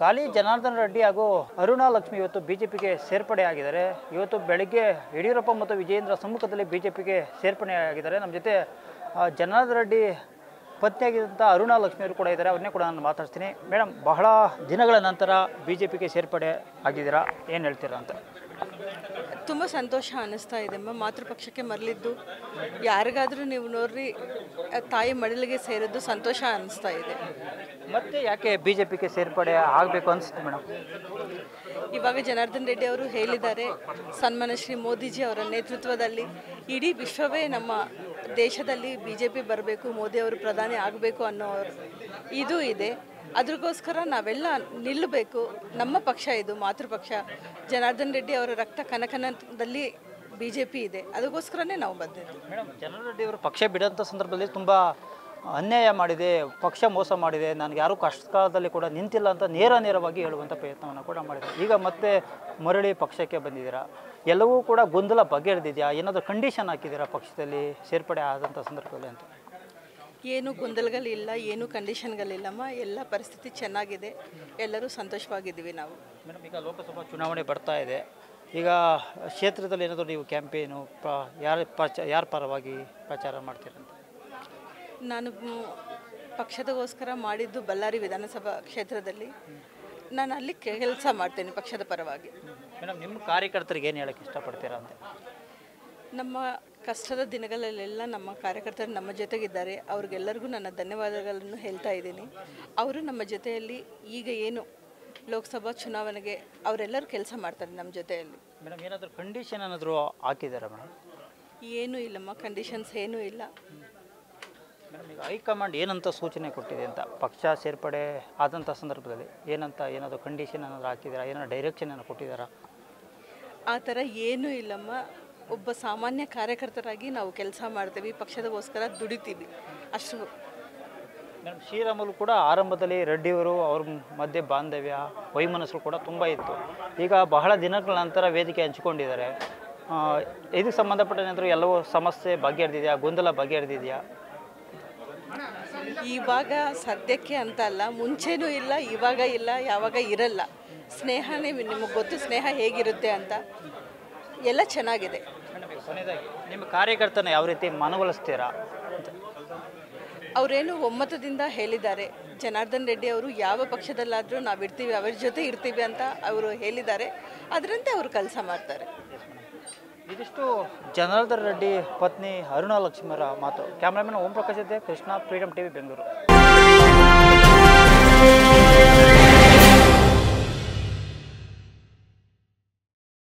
ಖಾಲಿ ಜನಾರ್ದನ ರೆಡ್ಡಿ ಹಾಗೂ ಅರುಣಾ ಲಕ್ಷ್ಮಿ ಇವತ್ತು ಬಿಜೆಪಿಗೆ ಸೇರ್ಪಡೆಯಾಗಿದ್ದಾರೆ. ಇವತ್ತು ಬೆಳಗ್ಗೆ ಯಡಿಯೂರಪ್ಪ ಮತ್ತು ವಿಜಯೇಂದ್ರ ಸಮ್ಮುಖದಲ್ಲಿ ಬಿಜೆಪಿಗೆ ಸೇರ್ಪಡೆಯಾಗಿದ್ದಾರೆ. ನಮ್ಮ ಜೊತೆ ಜನಾರ್ದನ ರೆಡ್ಡಿ ಪತ್ನಿಯಾಗಿದ್ದಂಥ ಅರುಣಾ ಲಕ್ಷ್ಮಿ ಅವರು ಕೂಡ ಇದ್ದಾರೆ. ಅವ್ರನ್ನೇ ಕೂಡ ನಾನು ಮಾತಾಡ್ತೀನಿ. ಮೇಡಮ್, ಬಹಳ ದಿನಗಳ ನಂತರ ಬಿಜೆಪಿಗೆ ಸೇರ್ಪಡೆ ಆಗಿದ್ದೀರಾ, ಏನು ಹೇಳ್ತೀರಾ ಅಂತ? ತುಂಬ ಸಂತೋಷ ಅನ್ನಿಸ್ತಾ ಇದೆ ಅಮ್ಮ. ಮಾತೃಪಕ್ಷಕ್ಕೆ ಮರಳಿದ್ದು ಯಾರಿಗಾದರೂ ನೀವು ನೋಡ್ರಿ, ತಾಯಿ ಮಡಿಲಿಗೆ ಸೇರಿದ್ದು ಸಂತೋಷ ಅನ್ನಿಸ್ತಾ ಇದೆ. ಮತ್ತೆ ಯಾಕೆ ಬಿಜೆಪಿಗೆ ಸೇರ್ಪಡೆ ಆಗಬೇಕು ಅನಿಸ್ತು ಮೇಡಮ್? ಇವಾಗ ಜನಾರ್ದನ್ ರೆಡ್ಡಿ ಅವರು ಹೇಳಿದ್ದಾರೆ, ಸನ್ಮಾನ್ಯ ಶ್ರೀ ಮೋದಿಜಿ ಅವರ ನೇತೃತ್ವದಲ್ಲಿ ಇಡೀ ವಿಶ್ವವೇ ನಮ್ಮ ದೇಶದಲ್ಲಿ BJP ಬರಬೇಕು, ಮೋದಿ ಅವರು ಪ್ರಧಾನಿ ಆಗಬೇಕು ಅನ್ನೋ ಇದು ಇದೆ. ಅದ್ರಗೋಸ್ಕರ ನಾವೆಲ್ಲ ನಿಲ್ಲಬೇಕು. ನಮ್ಮ ಪಕ್ಷ ಇದು ಮಾತೃಪಕ್ಷ. ಜನಾರ್ದನ್ ರೆಡ್ಡಿ ಅವರ ರಕ್ತ ಕನಕನದಲ್ಲಿ BJP ಇದೆ. ಅದಕ್ಕೋಸ್ಕರನೇ ನಾವು ಬಂದಿದ್ದು. ಮೇಡಮ್, ಜನಾರ್ದನ್ ರೆಡ್ಡಿ ಅವರು ಪಕ್ಷ ಬಿಡೋಂಥ ಸಂದರ್ಭದಲ್ಲಿ ತುಂಬ ಅನ್ಯಾಯ ಮಾಡಿದೆ, ಪಕ್ಷ ಮೋಸ ಮಾಡಿದೆ, ನನಗೆ ಯಾರೂ ಕಷ್ಟಕಾಲದಲ್ಲಿ ಕೂಡ ನಿಂತಿಲ್ಲ ಅಂತ ನೇರವಾಗಿ ಹೇಳುವಂಥ ಪ್ರಯತ್ನವನ್ನು ಕೂಡ ಮಾಡಿದೆ. ಈಗ ಮತ್ತೆ ಮರಳಿ ಪಕ್ಷಕ್ಕೆ ಬಂದಿದ್ದೀರಾ, ಎಲ್ಲವೂ ಕೂಡ ಗೊಂದಲ ಬಗೆಹರಿದಿದೆಯಾ? ಏನಾದರೂ ಕಂಡೀಷನ್ ಹಾಕಿದ್ದೀರಾ ಪಕ್ಷದಲ್ಲಿ ಸೇರ್ಪಡೆ ಆದಂಥ ಸಂದರ್ಭದಲ್ಲಿ ಅಂತ? ಏನು ಗೊಂದಲಗಳಿಲ್ಲ, ಏನು ಕಂಡೀಷನ್ಗಳಿಲ್ಲಮ್ಮ. ಎಲ್ಲ ಪರಿಸ್ಥಿತಿ ಚೆನ್ನಾಗಿದೆ, ಎಲ್ಲರೂ ಸಂತೋಷವಾಗಿದ್ದೀವಿ ನಾವು. ಮೇಡಮ್, ಈಗ ಲೋಕಸಭಾ ಚುನಾವಣೆ ಬರ್ತಾ ಇದೆ. ಈಗ ಕ್ಷೇತ್ರದಲ್ಲಿ ಏನಾದರೂ ನೀವು ಕ್ಯಾಂಪೇನು ಯಾರ ಪರವಾಗಿ ಪ್ರಚಾರ ಮಾಡ್ತೀರಂತ? ನಾನು ಪಕ್ಷದಗೋಸ್ಕರ ಮಾಡಿದ್ದು ಬಳ್ಳಾರಿ ವಿಧಾನಸಭಾ ಕ್ಷೇತ್ರದಲ್ಲಿ. ನಾನು ಅಲ್ಲಿ ಕೆಲಸ ಮಾಡ್ತೇನೆ ಪಕ್ಷದ ಪರವಾಗಿ. ಮೇಡಮ್, ನಿಮ್ಮ ಕಾರ್ಯಕರ್ತರಿಗೆ ಏನು ಹೇಳೋಕ್ಕೆ ಇಷ್ಟಪಡ್ತೀರಾ ಅಂತ? ನಮ್ಮ ಕಷ್ಟದ ದಿನಗಳಲ್ಲೆಲ್ಲ ನಮ್ಮ ಕಾರ್ಯಕರ್ತರು ನಮ್ಮ ಜೊತೆಗಿದ್ದಾರೆ. ಅವ್ರಿಗೆಲ್ಲರಿಗೂ ನನ್ನ ಧನ್ಯವಾದಗಳನ್ನು ಹೇಳ್ತಾ ಇದ್ದೀನಿ. ಅವರು ನಮ್ಮ ಜೊತೆಯಲ್ಲಿ ಈಗ ಏನು ಲೋಕಸಭಾ ಚುನಾವಣೆಗೆ ಅವರೆಲ್ಲರೂ ಕೆಲಸ ಮಾಡ್ತಾರೆ ನಮ್ಮ ಜೊತೆಯಲ್ಲಿ. ಮೇಡಮ್, ಏನಾದರೂ ಕಂಡೀಷನ್ ಏನಾದರೂ ಹಾಕಿದ್ದಾರಾ ಮೇಡಮ್? ಏನೂ ಇಲ್ಲಮ್ಮ, ಕಂಡೀಷನ್ಸ್ ಏನೂ ಇಲ್ಲ. ಮೇಡಮ್, ಈಗ ಹೈಕಮಾಂಡ್ ಏನಂತ ಸೂಚನೆ ಕೊಟ್ಟಿದೆ ಅಂತ ಪಕ್ಷ ಸೇರ್ಪಡೆ ಆದಂಥ ಸಂದರ್ಭದಲ್ಲಿ ಏನಂತ ಏನಾದರೂ ಕಂಡೀಷನ್ ಏನಾದರೂ ಹಾಕಿದ್ದೀರಾ? ಏನಾದರೂ ಡೈರೆಕ್ಷನ್ ಏನಾದ್ರು ಕೊಟ್ಟಿದ್ದಾರಾ? ಆ ಥರ ಏನೂ ಇಲ್ಲಮ್ಮ. ಒಬ್ಬ ಸಾಮಾನ್ಯ ಕಾರ್ಯಕರ್ತರಾಗಿ ನಾವು ಕೆಲಸ ಮಾಡ್ತೀವಿ, ಪಕ್ಷದಗೋಸ್ಕರ ದುಡಿತೀವಿ, ಅಷ್ಟು. ಮೇಡಮ್, ಶ್ರೀರಾಮುಲು ಕೂಡ ಆರಂಭದಲ್ಲಿ ರೆಡ್ಡಿಯವರು ಅವ್ರ ಮಧ್ಯೆ ಬಾಂಧವ್ಯ ವೈಮನಸ್ಸು ಕೂಡ ತುಂಬ ಇತ್ತು. ಈಗ ಬಹಳ ದಿನಗಳ ನಂತರ ವೇದಿಕೆ ಹಂಚಿಕೊಂಡಿದ್ದಾರೆ. ಇದಕ್ಕೆ ಸಂಬಂಧಪಟ್ಟಂತೆ ಎಲ್ಲವೂ ಸಮಸ್ಯೆ ಬಗೆಹರಿದಿದೆಯಾ, ಗೊಂದಲ ಬಗೆಹರಿದಿದೆಯಾ? ಇವಾಗ ಸದ್ಯಕ್ಕೆ ಅಂತ ಅಲ್ಲ, ಮುಂಚೆನೂ ಇಲ್ಲ, ಇವಾಗ ಇಲ್ಲ, ಯಾವಾಗ ಇರಲ್ಲ. ಸ್ನೇಹನೇ ನಿಮಗೆ ಗೊತ್ತು, ಸ್ನೇಹ ಹೇಗಿರುತ್ತೆ ಅಂತ. ಎಲ್ಲ ಚೆನ್ನಾಗಿದೆ. ಕೊನೆಯದಾಗಿ ನಿಮ್ಮ ಕಾರ್ಯಕರ್ತನ ಯಾವ ರೀತಿ ಮನವೊಲಿಸ್ತೀರಾ? ಅವರೇನು ಒಮ್ಮತದಿಂದ ಹೇಳಿದ್ದಾರೆ. ಜನಾರ್ದನ್ ರೆಡ್ಡಿ ಅವರು ಯಾವ ಪಕ್ಷದಲ್ಲಾದರೂ ನಾವು ಇರ್ತೀವಿ, ಅವ್ರ ಜೊತೆ ಇರ್ತೀವಿ ಅಂತ ಅವರು ಹೇಳಿದ್ದಾರೆ. ಅದರಂತೆ ಅವರು ಕೆಲಸ ಮಾಡ್ತಾರೆ. ಇದಿಷ್ಟು ಜನಾರ್ದನ್ ರೆಡ್ಡಿ ಪತ್ನಿ ಅರುಣಾ ಲಕ್ಷ್ಮಿಯವರ ಮಾತು. ಕ್ಯಾಮ್ರಾಮನ್ ಓಂ ಪ್ರಕಾಶ್ ಜೊತೆ ಕೃಷ್ಣ, ಫ್ರೀಡಮ್ TV, ಬೆಂಗಳೂರು.